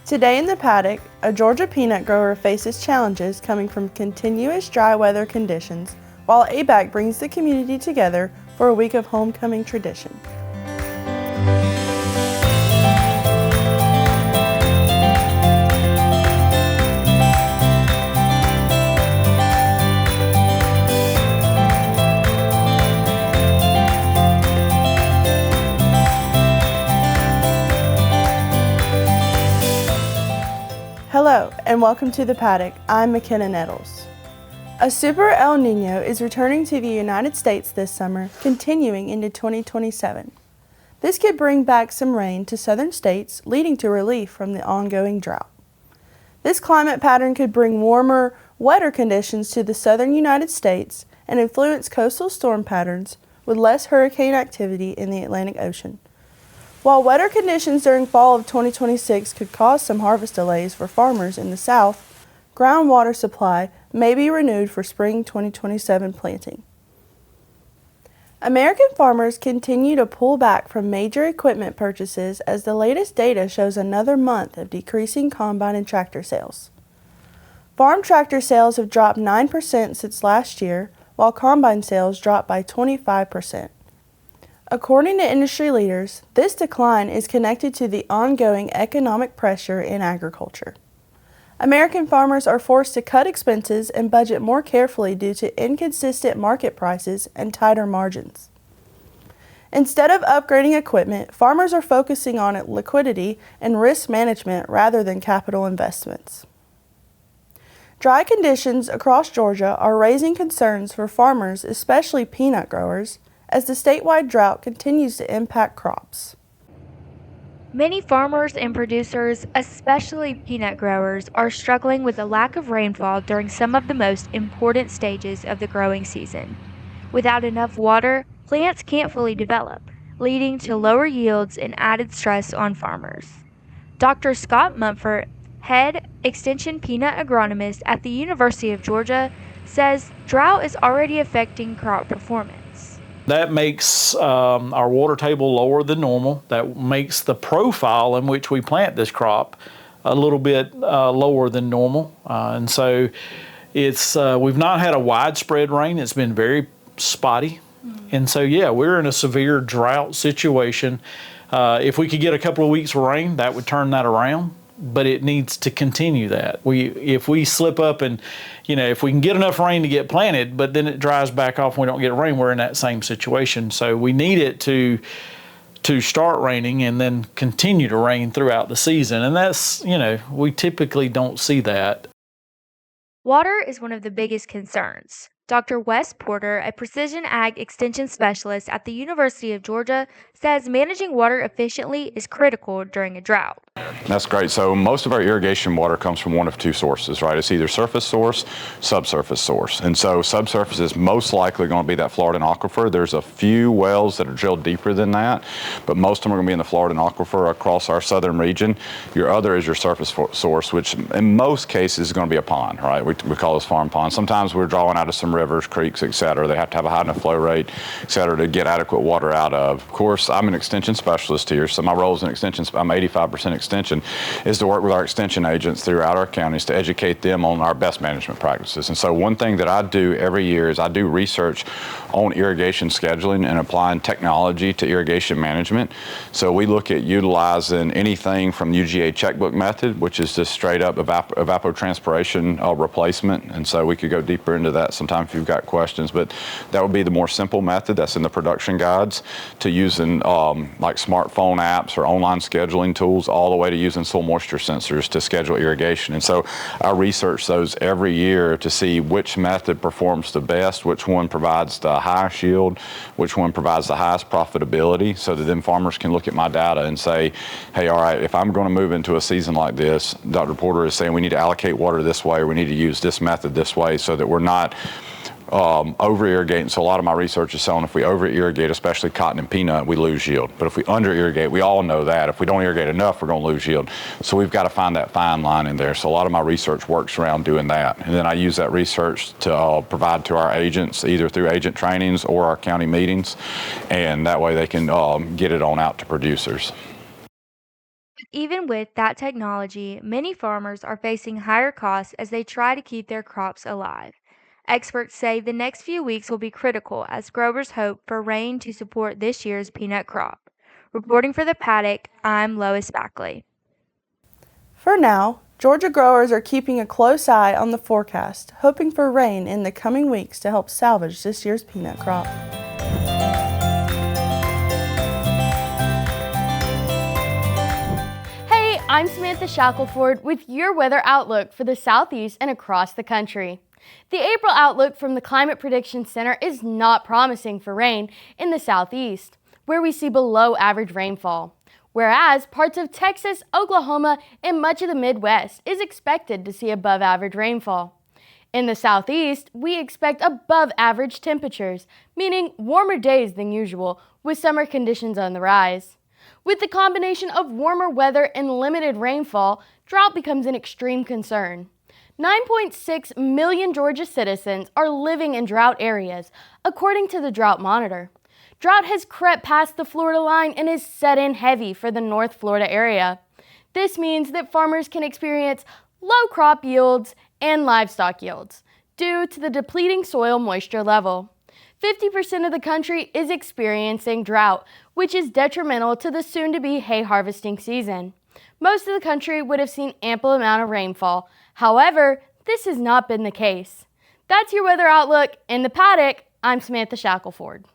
Today in the paddock, a Georgia peanut grower faces challenges coming from continuous dry weather conditions, while ABAC brings the community together for a week of homecoming tradition. Hello, and welcome to the paddock. I'm McKenna Nettles. A Super El Nino is returning to the United States this summer, continuing into 2027. This could bring back some rain to southern states, leading to relief from the ongoing drought. This climate pattern could bring warmer, wetter conditions to the southern United States and influence coastal storm patterns with less hurricane activity in the Atlantic Ocean. While wetter conditions during fall of 2026 could cause some harvest delays for farmers in the south, groundwater supply may be renewed for spring 2027 planting. American farmers continue to pull back from major equipment purchases as the latest data shows another month of decreasing combine and tractor sales. Farm tractor sales have dropped 9% since last year, while combine sales dropped by 25%. According to industry leaders, this decline is connected to the ongoing economic pressure in agriculture. American farmers are forced to cut expenses and budget more carefully due to inconsistent market prices and tighter margins. Instead of upgrading equipment, farmers are focusing on liquidity and risk management rather than capital investments. Dry conditions across Georgia are raising concerns for farmers, especially peanut growers, as the statewide drought continues to impact crops. Many farmers and producers, especially peanut growers, are struggling with a lack of rainfall during some of the most important stages of the growing season. Without enough water, plants can't fully develop, leading to lower yields and added stress on farmers. Dr. Scott Mumford, head extension peanut agronomist at the University of Georgia, says drought is already affecting crop performance. That makes our water table lower than normal. That makes the profile in which we plant this crop a little bit lower than normal. And so we've not had a widespread rain. It's been very spotty. And so, yeah, we're in a severe drought situation. If we could get a couple of weeks of rain, that would turn that around. But it needs to continue that. If we slip up and, if we can get enough rain to get planted, but then it dries back off and we don't get rain, we're in that same situation. So we need it to start raining and then continue to rain throughout the season. And that's, we typically don't see that. Water is one of the biggest concerns. Dr. Wes Porter, a precision ag extension specialist at the University of Georgia, says managing water efficiently is critical during a drought. That's great. So most of our irrigation water comes from one of two sources, right? It's either surface source, subsurface source. And so subsurface is most likely going to be that Florida aquifer. There's a few wells that are drilled deeper than that, but most of them are going to be in the Florida aquifer across our southern region. Your other is your surface source, which in most cases is going to be a pond, right? We call those farm ponds. Sometimes we're drawing out of some rivers, creeks, et cetera. They have to have a high enough flow rate, et cetera, to get adequate water out of. Of course, I'm an extension specialist here, so my role as an extension, I'm 85% extension, is to work with our extension agents throughout our counties to educate them on our best management practices. And so one thing that I do every year is I do research on irrigation scheduling and applying technology to irrigation management. So we look at utilizing anything from UGA checkbook method, which is just straight up evapotranspiration replacement. And so we could go deeper into that sometime if you've got questions, but that would be the more simple method that's in the production guides, to using like smartphone apps or online scheduling tools, all the way to using soil moisture sensors to schedule irrigation. And so I research those every year to see which method performs the best, which one provides the highest yield, which one provides the highest profitability, so that then farmers can look at my data and say, hey, all right, if I'm going to move into a season like this, Dr. Porter is saying we need to allocate water this way, or we need to use this method this way, so that we're not over-irrigating. So a lot of my research is showing if we over-irrigate, especially cotton and peanut, we lose yield. But if we under-irrigate, we all know that. If we don't irrigate enough, we're going to lose yield. So we've got to find that fine line in there. So a lot of my research works around doing that. And then I use that research to provide to our agents, either through agent trainings or our county meetings. And that way they can get it on out to producers. even with that technology, many farmers are facing higher costs as they try to keep their crops alive. Experts say the next few weeks will be critical as growers hope for rain to support this year's peanut crop. Reporting for the Paddock, I'm Lois Backley. For now, Georgia growers are keeping a close eye on the forecast, hoping for rain in the coming weeks to help salvage this year's peanut crop. Hey, I'm Samantha Shackelford with your weather outlook for the Southeast and across the country. The April outlook from the Climate Prediction Center is not promising for rain in the Southeast, where we see below average rainfall, whereas parts of Texas, Oklahoma, and much of the Midwest is expected to see above average rainfall. In the Southeast, we expect above average temperatures, meaning warmer days than usual, with summer conditions on the rise. With the combination of warmer weather and limited rainfall, drought becomes an extreme concern. 9.6 million Georgia citizens are living in drought areas, according to the Drought Monitor. Drought has crept past the Florida line and is set in heavy for the North Florida area. This means that farmers can experience low crop yields and livestock yields due to the depleting soil moisture level. 50% of the country is experiencing drought, which is detrimental to the soon-to-be hay harvesting season. Most of the country would have seen ample amount of rainfall. However, this has not been the case. That's your weather outlook. In the Paddock, I'm Samantha Shackelford.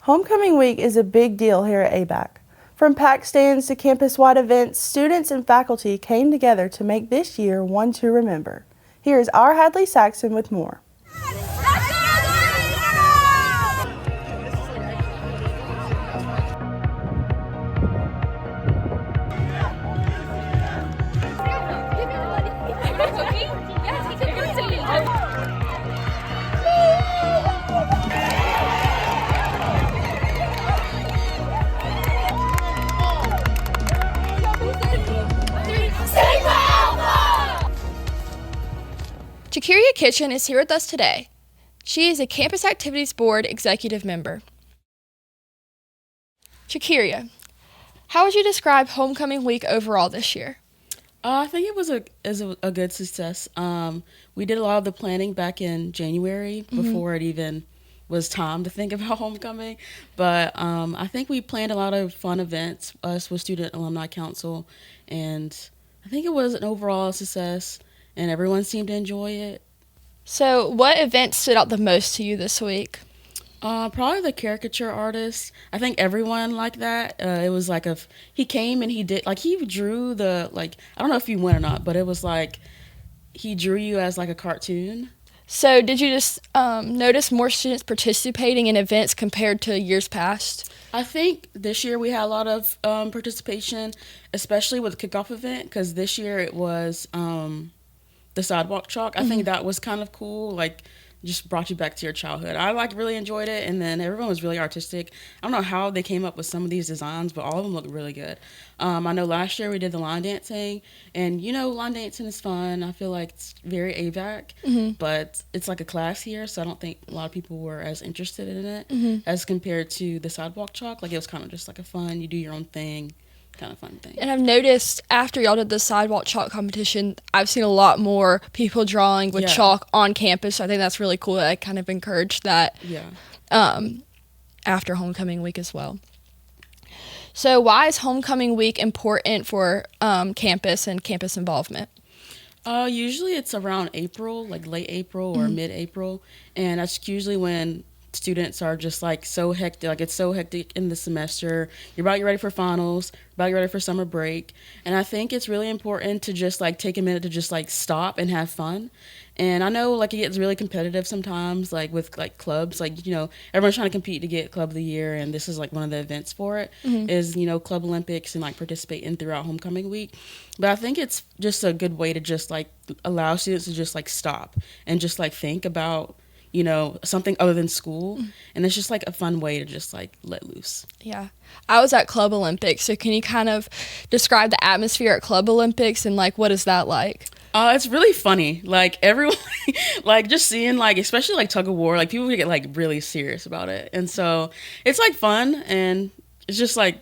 Homecoming week is a big deal here at ABAC. From pack stands to campus-wide events, students and faculty came together to make this year one to remember. Here's our Hadley Saxon with more. Jakiria Kitchen is here with us today. She is a Campus Activities Board executive member. Jakiria, how would you describe homecoming week overall this year? I think it was a good success. We did a lot of the planning back in January before it even was time to think about homecoming. But I think we planned a lot of fun events, us with Student Alumni Council, and I think it was an overall success, and everyone seemed to enjoy it. So what events stood out the most to you this week? Probably the caricature artist. I think everyone liked that. It was like he came and he drew the, I don't know if you went or not, but it was like he drew you as like a cartoon. So did you just notice more students participating in events compared to years past? I think this year we had a lot of participation, especially with the kickoff event, because this year it was the sidewalk chalk. I think that was kind of cool, just brought you back to your childhood. I really enjoyed it, and then everyone was really artistic. I don't know how they came up with some of these designs, but all of them look really good. I know last year we did the line dancing, and line dancing is fun. I feel like it's very ABAC, but it's like a class here, so I don't think a lot of people were as interested in it as compared to the sidewalk chalk. It was kind of just like a fun, you do your own thing kind of fun thing. And I've noticed after y'all did the sidewalk chalk competition, I've seen a lot more people drawing with chalk on campus. So I think that's really cool. I kind of encouraged that after homecoming week as well. So why is homecoming week important for campus and campus involvement? Usually it's around April, late April or mid-April, and that's usually when students are just so hectic, it's so hectic in the semester. You're about to get ready for finals, about to get ready for summer break, and I think it's really important to just take a minute to just stop and have fun. And I know it gets really competitive sometimes, with clubs, everyone's trying to compete to get Club of the Year, and this is one of the events for it is Club Olympics and participate in throughout homecoming week. But I think it's just a good way to just allow students to just stop and just think about something other than school. And it's just a fun way to just let loose. Yeah. I was at Club Olympics, so can you kind of describe the atmosphere at Club Olympics and what is that like? It's really funny. Everyone, just seeing especially tug of war, people get really serious about it. And so it's fun, and it's just I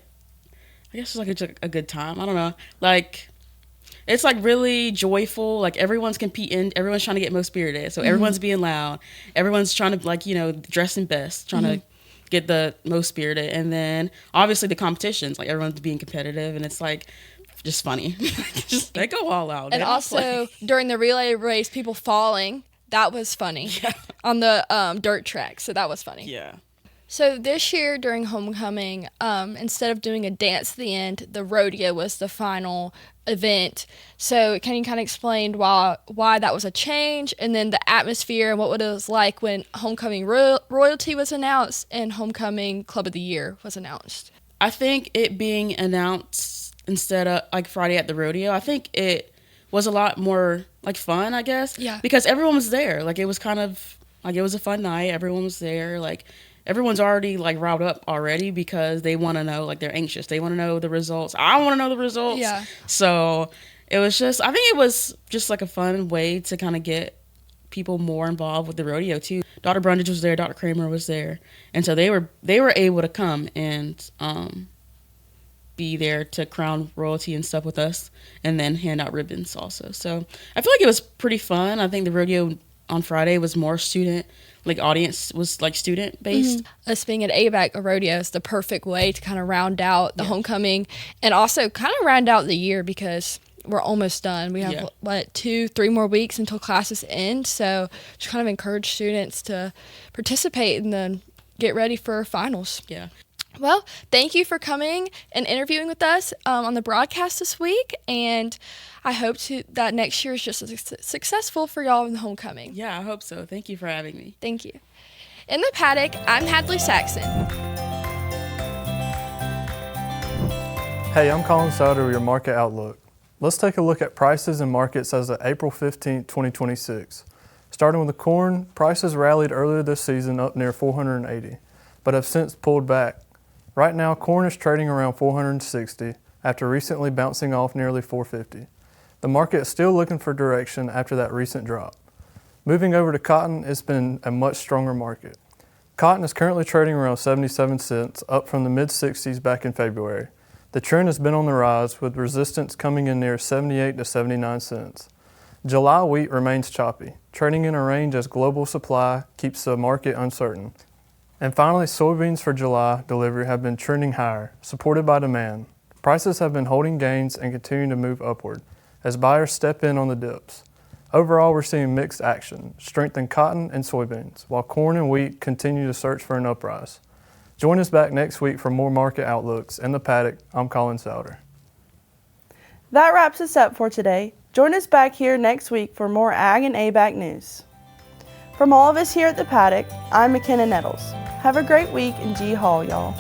I guess it's like a good time. I don't know. Like, it's like really joyful. Like everyone's competing. Everyone's trying to get most spirited. So everyone's being loud. Everyone's trying to like, dressing best, trying to get the most spirited. And then obviously the competitions, like everyone's being competitive, and it's like just funny. Just they go all out. And also during the relay race, people falling. That was funny on the dirt track. So that was funny. Yeah. So this year during homecoming, instead of doing a dance at the end, the rodeo was the final event. So can you kind of explain why that was a change, and then the atmosphere and what it was like when homecoming royalty was announced and homecoming club of the year was announced? I think it being announced instead of like Friday at the rodeo, I think it was a lot more like fun, I guess. Yeah. Because everyone was there. Like it was kind of like it was a fun night. Everyone was there. Like everyone's already like riled up already because they want to know, like they're anxious. They want to know the results. I want to know the results. Yeah. So it was just, I think it was just like a fun way to kind of get people more involved with the rodeo too. Dr. Brundage was there. Dr. Kramer was there. And so they were able to come and be there to crown royalty and stuff with us, and then hand out ribbons also. So I feel like it was pretty fun. I think the rodeo on Friday was more student, like audience was like student based. Us being at ABAC, a rodeo is the perfect way to kind of round out the homecoming and also kind of round out the year because we're almost done. We have 2-3 more weeks until classes end. So just kind of encourage students to participate and then get ready for finals. Yeah. Well, thank you for coming and interviewing with us on the broadcast this week, and I hope that next year is just as successful for y'all in the homecoming. Yeah, I hope so. Thank you for having me. Thank you. In the paddock, I'm Hadley Saxon. Hey, I'm Colin Souter with your Market Outlook. Let's take a look at prices and markets as of April 15, 2026. Starting with the corn, prices rallied earlier this season up near 480, but have since pulled back. Right now, corn is trading around 460 after recently bouncing off nearly 450. The market is still looking for direction after that recent drop. Moving over to cotton, it's been a much stronger market. Cotton is currently trading around 77 cents, up from the mid-60s back in February. The trend has been on the rise, with resistance coming in near 78 to 79 cents. July wheat remains choppy, trading in a range as global supply keeps the market uncertain. And finally, soybeans for July delivery have been trending higher, supported by demand. Prices have been holding gains and continuing to move upward as buyers step in on the dips. Overall, we're seeing mixed action, strength in cotton and soybeans, while corn and wheat continue to search for an uprise. Join us back next week for more market outlooks. In the paddock, I'm Colin Souter. That wraps us up for today. Join us back here next week for more Ag and ABAC news. From all of us here at the Paddock, I'm McKenna Nettles. Have a great week in G Hall, y'all.